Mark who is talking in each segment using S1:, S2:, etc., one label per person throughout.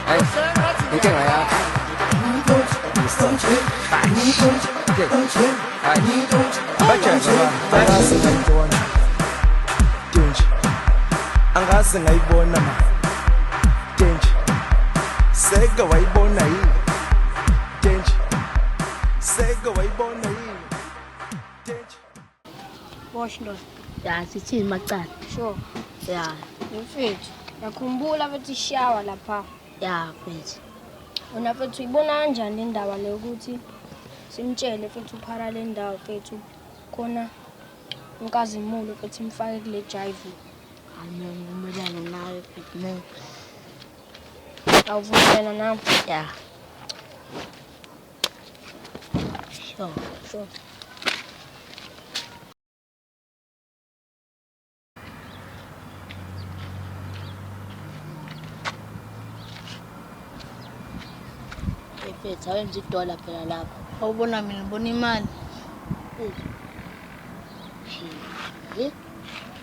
S1: 哎，你进来呀！对，哎，不讲了吧？angase
S2: ngayibona ma Denji seke wayibona yini Denji seke wayibona yini Denji
S3: Wash ndoda.
S4: Ya sithini macala?
S3: Sure.
S4: Ya,
S3: Mfethu, yakhumbula bethi shower lapha.
S4: ya mfethu.
S3: Wena mfethu uyibona kanjani indaba le ukuthi simtshele mfethu uphara le ndawo mfethu khona unkazimulo mfethu imfake kule jive.
S4: Angivumelana nawe mfethu mina.
S3: Awuvumelana nami?
S4: Ya. Sure. Mfethu awenza idola phela lapha.
S5: Awubona mina ngibona imali.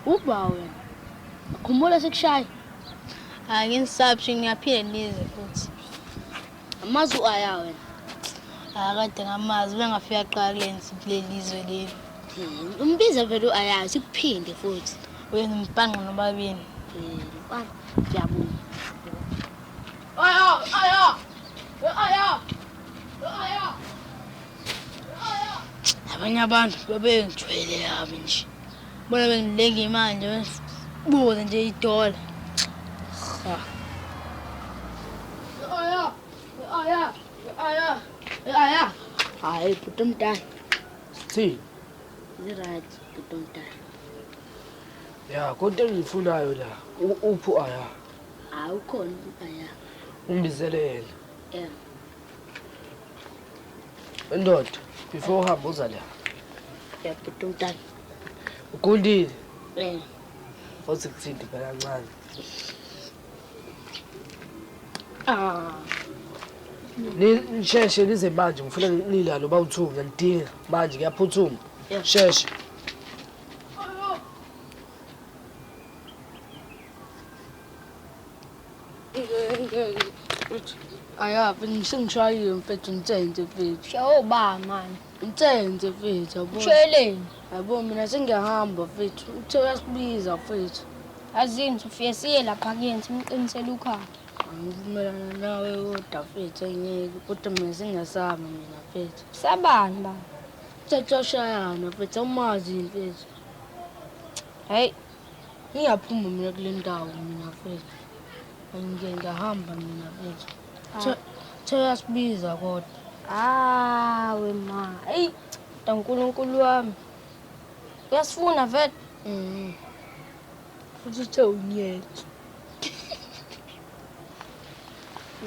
S4: Uba wena. Akhumbula sekushaya.
S5: Hayi nginisaphi ngiyaphila nize futhi.
S4: Amazi uaya wena.
S5: Akade ngamazi bengafika qala kulelizwe leli.
S4: Umbiza vele uaya sikuphinde futhi.
S5: Wena umpanqa nobabini.
S4: Bani ngiyabona.
S5: Abanye abantu babengijwayele kabi nje. Bona bengilenga imali nje buze nje idola.
S4: Hayi bhuti umntana.
S1: Sithini?
S4: Right bhuti umntana.
S1: Ya, konke engiyifunayo la. Uphu aya.
S4: Awukhona aya.
S1: Umbizelele.
S4: Yeah.
S1: Ndoda, before uhamba uza la.
S4: Ya bhuti umntana.
S1: Ugundile.
S4: Futhi
S1: kuthindi phela kancane. Nisheshe lize manje ngifuna nilalo bawu2 ngiyadinga manje ngiyaphuthuma. Sheshe.
S5: Aya, bengishayile mfethu ngitsenze mfethu.
S3: Shawo ba manje.
S5: Ngitsenze mfethu yabo.
S3: Shweleni.
S5: Yabo mina sengiyahamba mfethu. Uthe uyasibiza mfethu.
S3: Azini ufike siye lapha kuyena simqinisele ukhaya.
S5: Angivumelana nawe kodwa mfethu engeke kodwa mina sengiyasaba mina mfethu.
S3: Sabani ba?
S5: Tshashayana mfethu umazi mfethu.
S3: Hey,
S5: ngiyaphuma mina kule ndawo mina mfethu. Ngiyahamba mina mfethu. Uyasibiza kodwa.
S3: we ma. Hey, uNkulunkulu wami. Uyasifuna vele?
S5: Futhi uthe unyethe.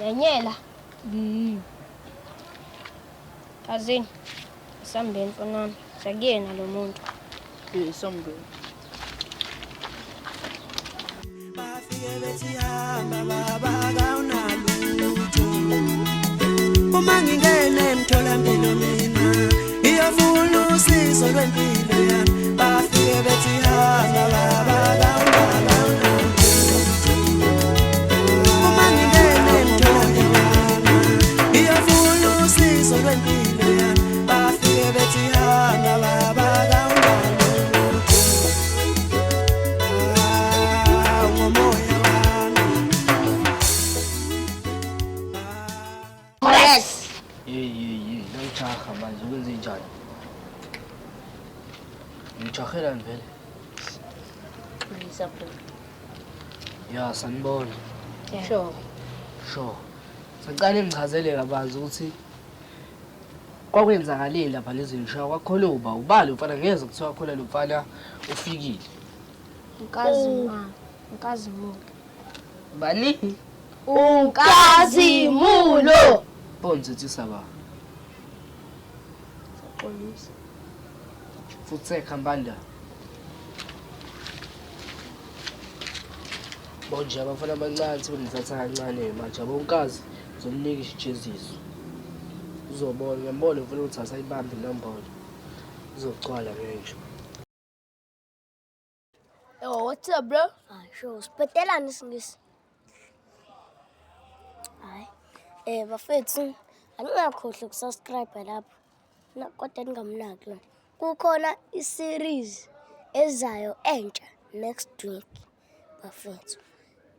S3: Yanyela. Azini. Sambeni mfonami. Sakuyena lo muntu.
S5: Sambeni.
S2: bafike bethi hamba baba kawunalutho uma ngingene emtholampilo mina iyofuna usizo lwempilo yami bafike bethi hamba baba kawunalutho uma ngingene emtholampilo mina iyofuna usizo lwempilo yami bafike bethi hamba baba
S1: Ngijaha manje ukwenze njani? Ngijahelani vele?
S4: Ngisapho.
S1: Ya, sanibona.
S4: Sure.
S1: Sacala ngichazele kabanzi ukuthi kwakwenzakaleni lapha lezi ngishawa kwakholoba ubali mfana ngeze kuthiwa khona lo mfana ufikile.
S3: Unkazimulo.
S1: Bani?
S3: Unkazimulo.
S1: Bonze tsisaba.
S3: Police.
S1: Futse khambanda. Bonje abafana abancane sebenzatha kancane manje abonkazi zomnika isijeziso. Uzobona ngembona ufuna ukuthi asayibambe inombolo. Uzogcwala ngisho.
S3: Yo, what's up, bro?
S4: Sure. Sibhedelani singisi?
S6: Bafethu, aningakhohlwa ukusubscribe lapho. Kodwa ningamnaki yona. Kukhona i-series ezayo entsha next week. Bafethu.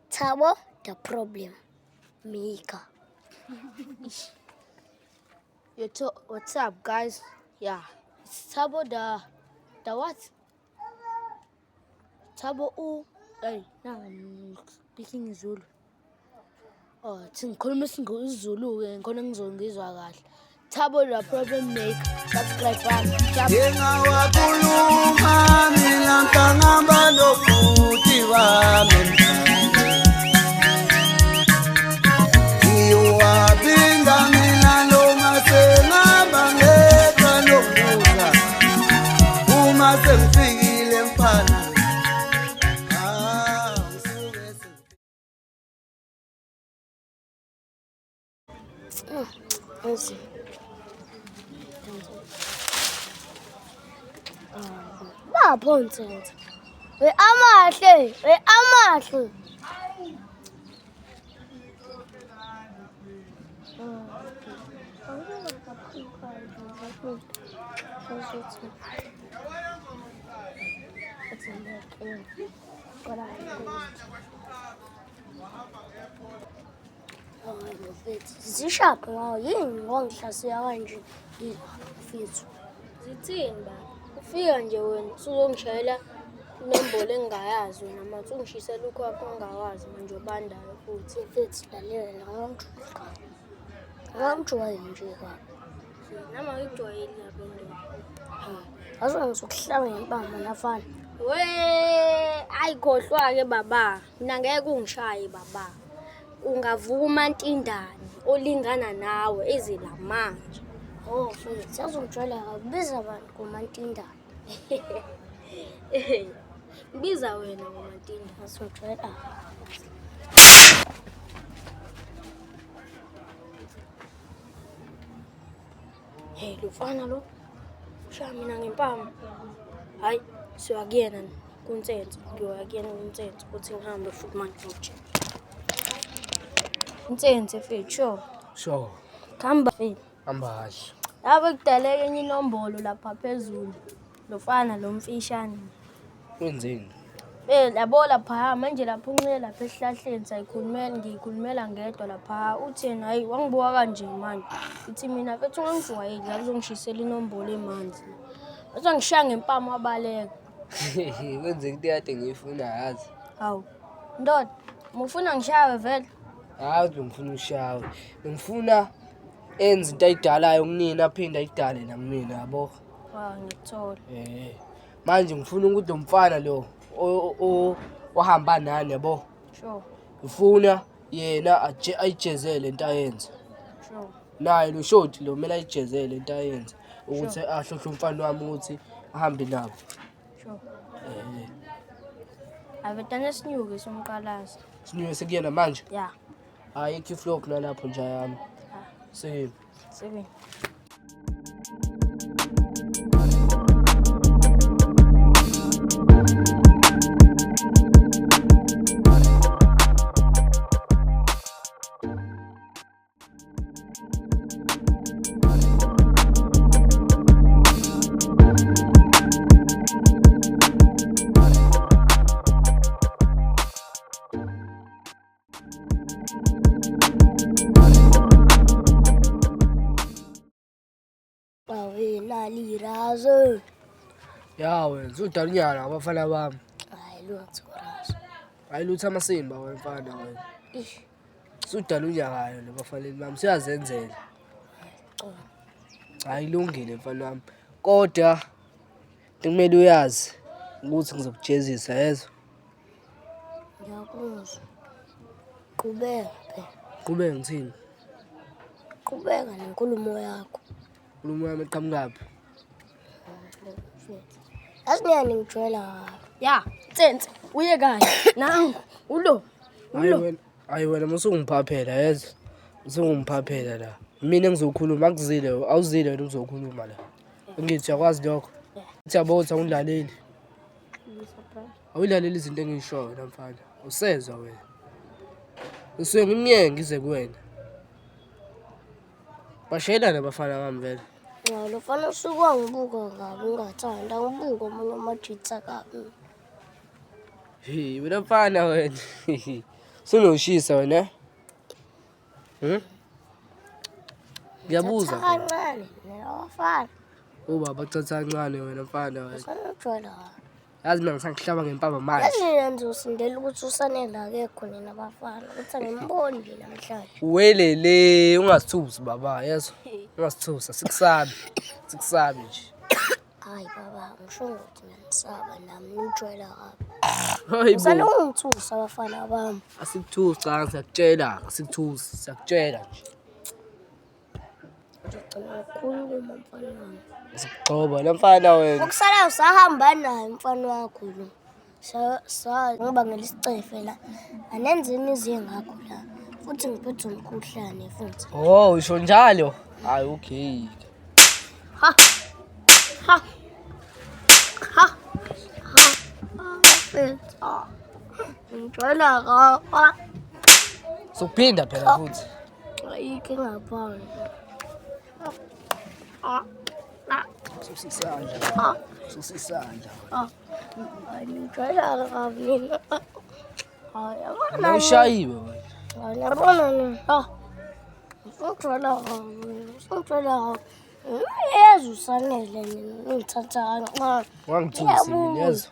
S6: Thabo the problem. Mika.
S4: What's up, guys? Yeah, it's Thabo the what? Thabo hey, now I'm speaking Zulu. Oh, ngikhuluma isiZulu-ke ngikhona ngizongizwa kahle. Thabo the problem maker. Subscribe bani.
S2: Ngingawakhuluma mina ngihamba nobhuti wami. Ngiyowaphinda mina noma sengihamba ngedwa nokubuza. Uma sengifikile mfana.
S6: Lapho ntsenze. Amahle. Zishaphi ngawo yini ngongihlasela kanje mfethu.
S3: Zithini ba? Ufika nje wena usuzongishayela inombolo engingayazi wena manje ungishisela ukhwakho ongawazi manje obandayo futhi.
S6: Mfethu lalela ngangijwayele nje kwa.
S3: Nama ngijwayele lapho ndoda.
S6: Azo ngizokuhlanga ngempama nafana.
S3: Ayikhohlwa-ke baba. Mina ngeke ungishaye baba. Ungavuka umantindane olingana nawe ezela manje.
S6: Oh, mfethu azongijwayela kabiza abantu kumantindane.
S3: Ngibiza wena ngomantindane.
S6: Azongijwayela.
S3: Hey, lufana lo. Shaya mina ngempama. Hayi, siya kuyena kuNtsenze. Ngiyoya kuyena kuNtsenze ukuthi ngihambe futhi manje nje. Ntsenze fethu.
S1: Sure.
S3: Khamba fethu.
S1: Hamba kahle.
S3: Ave kudaleka enye inombolo lapha phezulu. Lofana lo mfishane.
S1: Wenzeni?
S3: Yabo lapha manje lapho unqele lapha esihlahleni ngiyikhulumela ngedwa lapha utheni hayi wangibuka kanje manje uthi mina bethu ngangijwayele la uzongishisela inombolo emanzi bese ngishaya ngempama wabaleka.
S1: Wenze into kade ngiyifuna yazi.
S3: Hawu ndoda ufuna ngishawe vele?
S1: Hayi ngifuna ushawe. Ngifuna enze into ayidalayo kunina aphinde ayidale namina yabo.
S3: Ngiyathola.
S1: Manje ngifuna ukuthi umfana lo ohamba nani yabo.
S3: Sure.
S1: Ngifuna yena ayijezele into ayenze.
S3: Sure.
S1: Naye lo shoti lo kumele ayijezele into ayenze ukuthi ahlohla umfana wami ukuthi ahambe nabo.
S3: Sure. Avetana sinyuke somqalazi.
S1: Sinyuke sekuyena manje?
S3: Yeah.
S1: Hayi ikiflop nalapho nje yami. Sebe.
S6: Lirazo.
S1: Ya wena udalunyana abafana bami.
S6: Hayi lutho razo.
S1: Hayi lutho amasimba wemfana wena. Udalunyana lo bafanele bami siyazenzela. Hayi lungile mfana wami. Kodwa kumele uyazi ukuthi ngizokujezisa yezwa.
S6: Ngiyakuzwa. Qhubeka.
S1: Qhubeka ngithini?
S6: Qhubeka nenkulumo yakho.
S1: Ukhuluma yami eqhamukaphi?
S6: Asingiyani ngijwayela.
S3: Ya, Ntsenze uye kanye. Nangu ulo.
S1: Hayi wena musungiphaphela yezwa. Musungiphaphela la. Mina engizokhuluma akuzile awuzile wena uzokhuluma la. Ngithi yakwazi lokho. Ngiyabotha ungilaleli. Awulaleli izinto engiyishoyo namfana. Usezwa wena. Usuke ngimnyenge ngize kuwena. Bashayelana abafana bami vele.
S6: Ya lo fana usuke wangibuka kabi ungathanda ngibuka omunye amajitsa kabi.
S1: Hey, wena mfana wena. Sunoshisa wena. Ngiyabuza.
S6: Kancane nabafana.
S1: Ubaba chatha kancane wena mfana wena.
S6: Sanujwayela.
S1: Yazi mina ngisangihlaba ngempama manje.
S6: Yazi ngizosindela ukuthi usanela akekho nina abafana ukuthi angimboni nje namhlanje.
S1: Welele ungasithusi baba yezwa. Ungasithusa sikusabi. Sikusabi nje.
S6: Hayi baba ngisho ukuthi ngiyanisaba nami ngijwayela kabi.
S1: Hayibo.
S6: Usale ungithusa abafana bami.
S1: Asikuthusi cha siyakutshela asikuthusi siyakutshela nje.
S6: Ngicela ukukhuluma mfana wami.
S1: Sikugcoba namfana wena.
S6: Ukusala usahamba naye mfana wakho lo. Ngoba ngelisicefe la. Anenzeni izingakho la. Futhi ngiphethe umkhuhlane futhi.
S1: Oh usho njalo. Hayi okay.
S6: Ha. Ha. Ha. Ha. Ngijwayela kabi.
S1: Sokuphinda phela futhi.
S6: Ayikho engaphandle.
S1: Susisandla. Susisandla.
S6: Ngijwayela kabi mina. Hayi abona.
S1: Awushayiwe wena.
S6: Ngiyabona ni. Ha. Ngijwayela kabi. Ngijwayela kabi. Yezu sanele ngithatha kancane.
S1: Wangithusi mina yezwa.